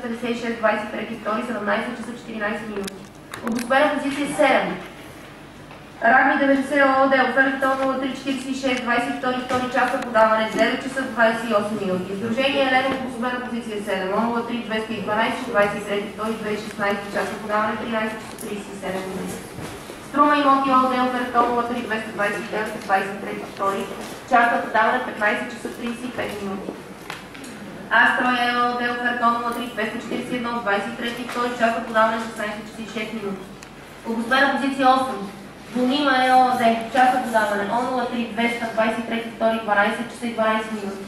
56, 23, 2, 17 часа 14 минути. Обособена позиция 7. Рагми 90 ООД, оферта 0346, 22 часа подаване, 9 часа 28 минути. Сдружение Еленов, обособена позиция 7, 03 212, 23 2016 часа подаване, 13 часа 37 минути. Струма имоти ООД, оферта 03 229, 23 часа подаване, 15 часа 35 минути. Астрой ООД, оферта 03 241, 23 часа подаване, 16 часа 6 минути. Обособена позиция 8. Бонима ЕООД, часа подаване, 03 223 12 часа и 12 минути.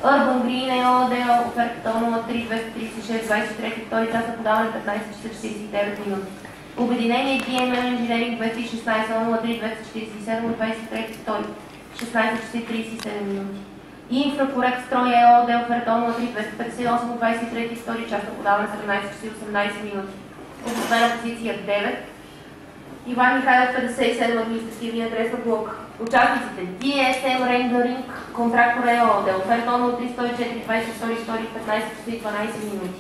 Urban Green ЕООД, оферта 03 236 23 часа подаване, 15 часа 49 минути. Обединение DML Engineering 216 03 247 23 16 часа и 37 минути. Инфракорект Строй ЕООД, оферта 03 258 23 часа подаване, 17 часа и 18 минути. Обособена позиция 9. Иван Михайлов 57, административния адрес на блока. Участниците DSM Rendering, контрактор ЕООД, оферта 03 104 22 15 часа и 12 минути.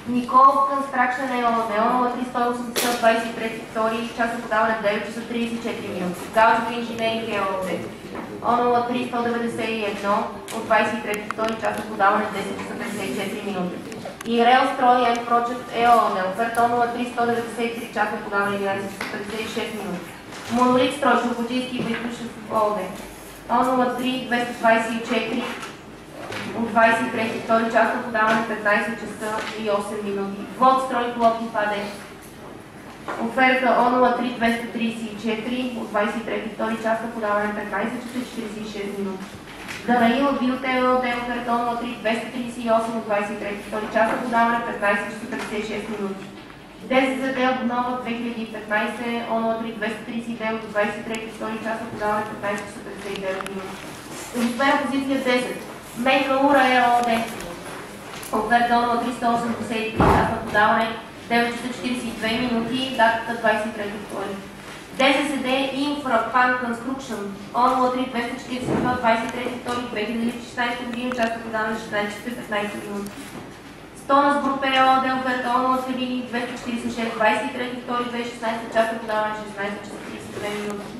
Николов Construction ЕООД, 03 180 23 часа подаване, 9 часа 34 минути. Галчев Инженеринг ЕООД, 03 191 от 23 часа подаване, 10 часа 54 минути. И Релстрой М Project ЕООД, оферта 03 193 часа подаване, 11 часа 56 минути. Монолит Строй, Шурбоджийски и Байтушев ООД, 03 224 от 23 часа подаване, 15 часа и 8 минути. Вод Строй Плотни АД, оферта 03 234 от 23 часа подаване, 15 часа и 46 минути. Данаил Билтел ООД, оферта 03 238 от 23 часа подаване, 15 часа 56 минути. ДСЗД обнова 2015 03 239 от 23 часа подаване, 15 часа 59 минути. Обособена позиция 10. Мейка Ура ЕООД, оферта 03 183 часа подаване, 9 часа 42 минути, датата 23 февруари. ДССД Infra Pan Construction, 03 242 23 2016 година, часа подаване 16 часа 15 минути. Стонас Груп ЕООД, оферта 03 246 23 2016 часа подаване 16 часа 32 минути.